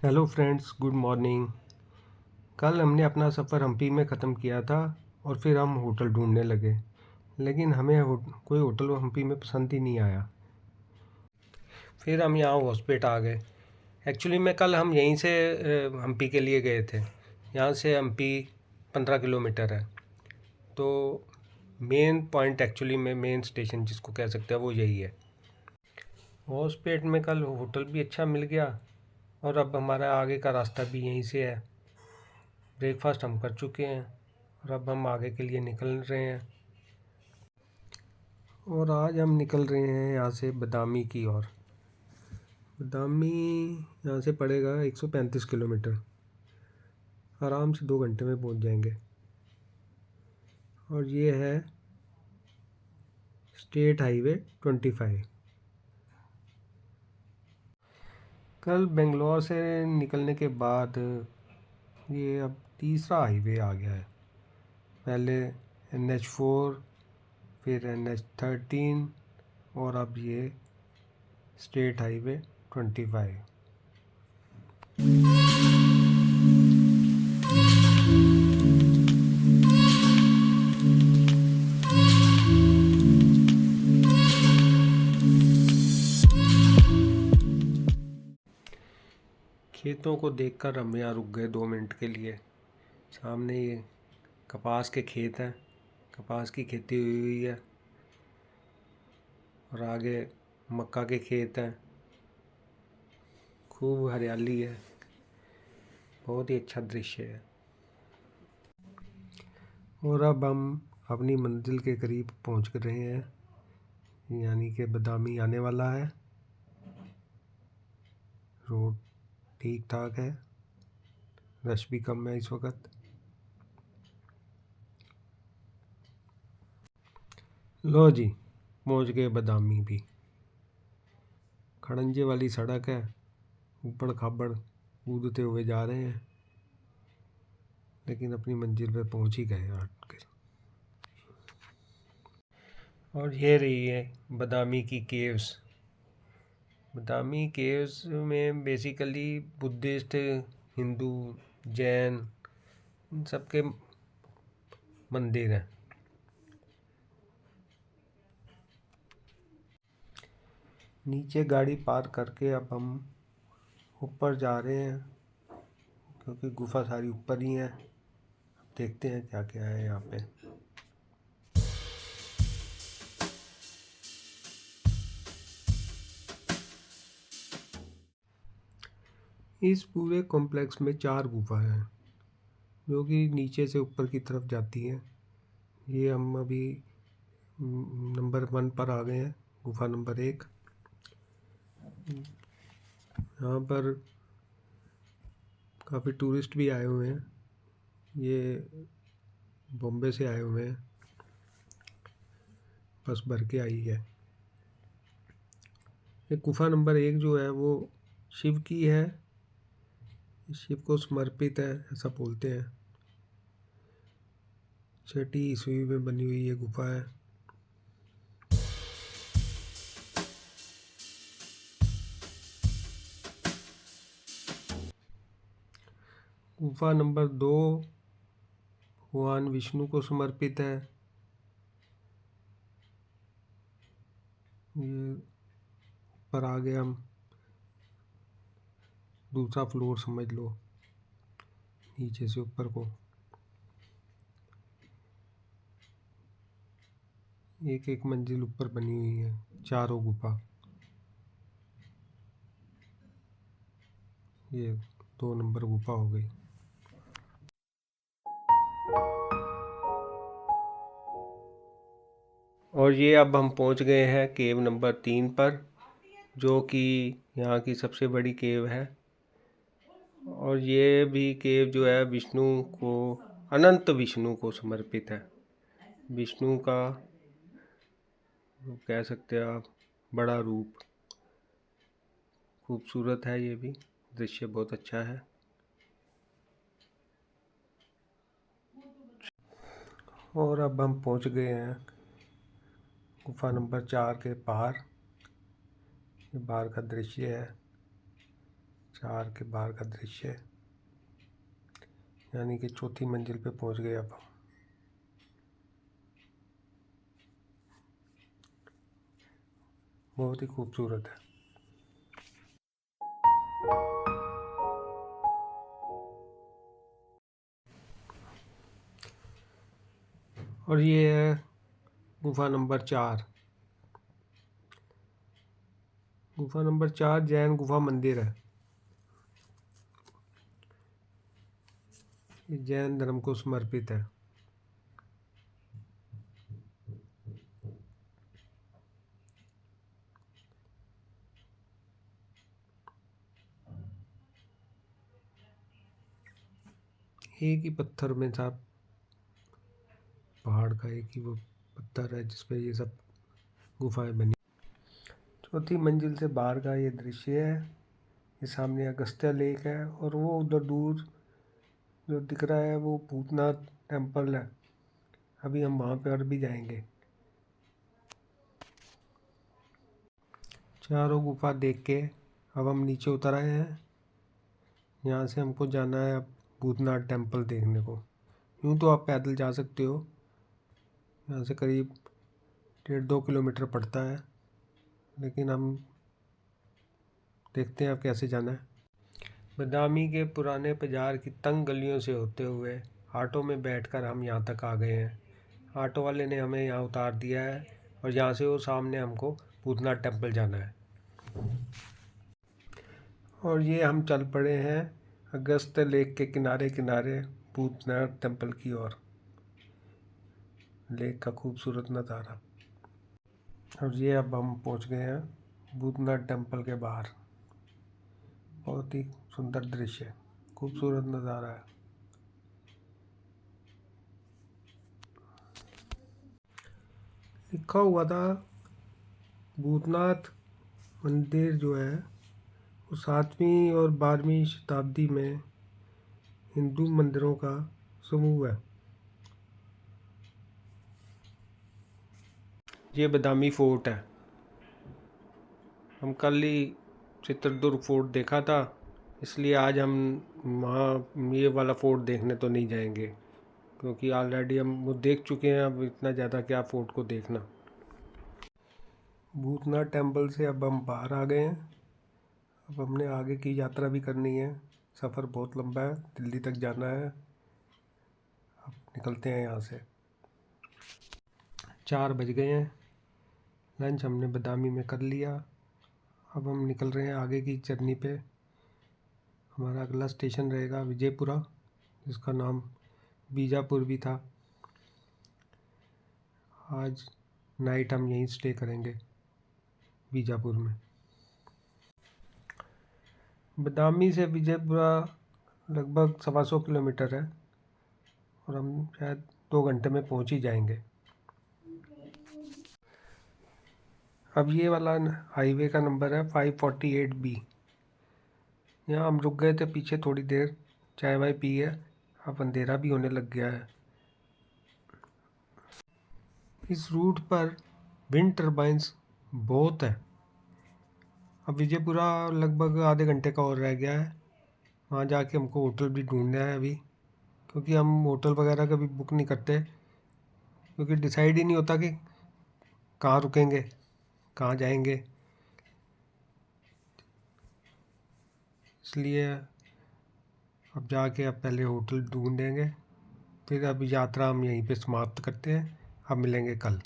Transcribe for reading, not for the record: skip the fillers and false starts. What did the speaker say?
Hello friends, good morning. कल हमने अपना सफ़र हम्पी में ख़त्म किया था और फिर हम होटल ढूंढने लगे, लेकिन हमें कोई होटल हम्पी में पसंद ही नहीं आया। फिर हम यहाँ हॉस्पिटल आ गए। एक्चुअली में कल हम यहीं से हम्पी के लिए गए थे। यहाँ से हम्पी 15 किलोमीटर है। तो मेन पॉइंट, एक्चुअली में मेन स्टेशन जिसको कह सकते हैं, वो यही है। हॉस्पिटल में कल होटल भी अच्छा मिल गया और अब हमारा आगे का रास्ता भी यहीं से है। ब्रेकफास्ट हम कर चुके हैं और अब हम आगे के लिए निकल रहे हैं। और आज हम निकल रहे हैं यहाँ से बदामी की ओर। बदामी यहाँ से पड़ेगा 135 किलोमीटर। आराम से 2 घंटे में पहुँच जाएंगे। और ये है स्टेट हाईवे 25। कल बेंगलोर से निकलने के बाद ये अब तीसरा हाईवे आ गया है। पहले NH4, फिर NH13 और अब ये स्टेट हाईवे 25। खेतों को देखकर हम यहाँ रुक गए 2 मिनट के लिए। सामने ये कपास के खेत हैं, कपास की खेती हुई हुई है और आगे मक्का के खेत हैं। खूब हरियाली है, बहुत ही अच्छा दृश्य है। और अब हम अपनी मंजिल के करीब पहुंच रहे हैं, यानी कि बदामी आने वाला है। रोड ठीक ठाक है, रश भी कम है इस वक्त। लो जी, पहुंच गए बदामी भी। खड़ंजे वाली सड़क है, ऊबड़ खाबड़ कूदते हुए जा रहे हैं, लेकिन अपनी मंजिल पे पहुंच ही गए आज के। और ये रही है बदामी की केव्स। बदामी केव्स में बेसिकली बुद्धिस्ट, हिंदू, जैन, इन सबके मंदिर हैं। नीचे गाड़ी पार्क करके अब हम ऊपर जा रहे हैं, क्योंकि गुफा सारी ऊपर ही है। देखते हैं क्या क्या है यहाँ पे। इस पूरे कॉम्प्लेक्स में 4 गुफा हैं, जो कि नीचे से ऊपर की तरफ जाती हैं। ये हम अभी नंबर 1 पर आ गए हैं, गुफा नंबर 1। यहाँ पर काफ़ी टूरिस्ट भी आए हुए हैं। ये बॉम्बे से आए हुए हैं, बस भर के आई है। ये गुफा नंबर 1 जो है वो शिव की है, शिव को समर्पित है ऐसा बोलते हैं। 6ठी ईस्वी में बनी हुई ये गुफा है। गुफा नंबर 2 भगवान विष्णु को समर्पित है। ये पर आ गए हम, दूसरा फ्लोर समझ लो, नीचे से ऊपर को। एक एक मंजिल ऊपर बनी हुई है, चारों गुफा। ये 2 नंबर गुफा हो गई। और ये अब हम पहुंच गए हैं केव नंबर 3 पर, जो कि यहाँ की सबसे बड़ी केव है। और ये भी केव जो है विष्णु को, अनंत विष्णु को समर्पित है। विष्णु का कह सकते हैं आप बड़ा रूप। खूबसूरत है, ये भी दृश्य बहुत अच्छा है। और अब हम पहुंच गए हैं गुफा नंबर 4 के बाहर। ये बाहर का दृश्य है, 4 के बाहर का दृश्य, यानी कि चौथी मंजिल पे पहुंच गए अब हम। बहुत ही खूबसूरत है। और ये है गुफा नंबर 4। गुफा नंबर 4 जैन गुफा मंदिर है। ये जैन धर्म को समर्पित है। एक ही पत्थर में था, पहाड़ का एक ही वो पत्थर है जिस पे ये सब गुफाएं बनी। चौथी मंजिल से बाहर का ये दृश्य है। ये सामने अगस्त्य लेक है और वो उधर दूर जो दिख रहा है वो भूतनाथ टेम्पल है। अभी हम वहाँ पर भी जाएंगे। चारों गुफा देख के अब हम नीचे उतर आए हैं। यहाँ से हमको जाना है अब भूतनाथ टेम्पल देखने को। यूँ तो आप पैदल जा सकते हो, यहाँ से करीब 1.5-2 किलोमीटर पड़ता है, लेकिन हम देखते हैं अब कैसे जाना है। बदामी के पुराने बाजार की तंग गलियों से होते हुए ऑटो में बैठकर हम यहाँ तक आ गए हैं। ऑटो वाले ने हमें यहाँ उतार दिया है और यहाँ से वो सामने हमको भूतनाथ टेम्पल जाना है। और ये हम चल पड़े हैं अगस्त्य लेक के किनारे किनारे भूतनाथ टेम्पल की ओर। लेक का खूबसूरत नज़ारा। और ये अब हम पहुंच गए हैं भूतनाथ टेम्पल के बाहर। बहुत ही सुंदर दृश्य, खूबसूरत नज़ारा है। लिखा हुआ था भूतनाथ मंदिर जो है वो 7वीं और 12वीं शताब्दी में हिंदू मंदिरों का समूह है। ये बदामी फोर्ट है। हम कल ही चित्रदुर्ग फोर्ट देखा था, इसलिए आज हम वहाँ ये वाला फोर्ट देखने तो नहीं जाएंगे, क्योंकि ऑलरेडी हम वो देख चुके हैं। अब इतना ज़्यादा क्या फोर्ट को देखना। भूतनाथ टेम्पल से अब हम बाहर आ गए हैं। अब हमने आगे की यात्रा भी करनी है। सफ़र बहुत लंबा है, दिल्ली तक जाना है। अब निकलते हैं यहाँ से। 4 बज गए हैं। लंच हमने बदामी में कर लिया। अब हम निकल रहे हैं आगे की जर्नी पे। हमारा अगला स्टेशन रहेगा विजयपुरा, जिसका नाम बीजापुर भी था। आज नाइट हम यहीं स्टे करेंगे बीजापुर में। बदामी से विजयपुरा लगभग 125 किलोमीटर है और हम शायद 2 घंटे में पहुंच ही जाएंगे। अब ये वाला हाईवे का नंबर है 548B। यहाँ हम रुक गए थे पीछे थोड़ी देर, चाय वाय पी है। अब अंधेरा भी होने लग गया है। इस रूट पर विंड टर्बाइंस बहुत है। अब विजयपुरा लगभग आधे घंटे का और रह गया है। वहाँ जाके हमको होटल भी ढूंढना है अभी, क्योंकि हम होटल वगैरह कभी बुक नहीं करते, क्योंकि डिसाइड ही नहीं होता कि कहाँ रुकेंगे, कहाँ जाएंगे। इसलिए अब जाके अब पहले होटल ढूंढेंगे, फिर अब यात्रा हम यहीं पे समाप्त करते हैं। अब मिलेंगे कल।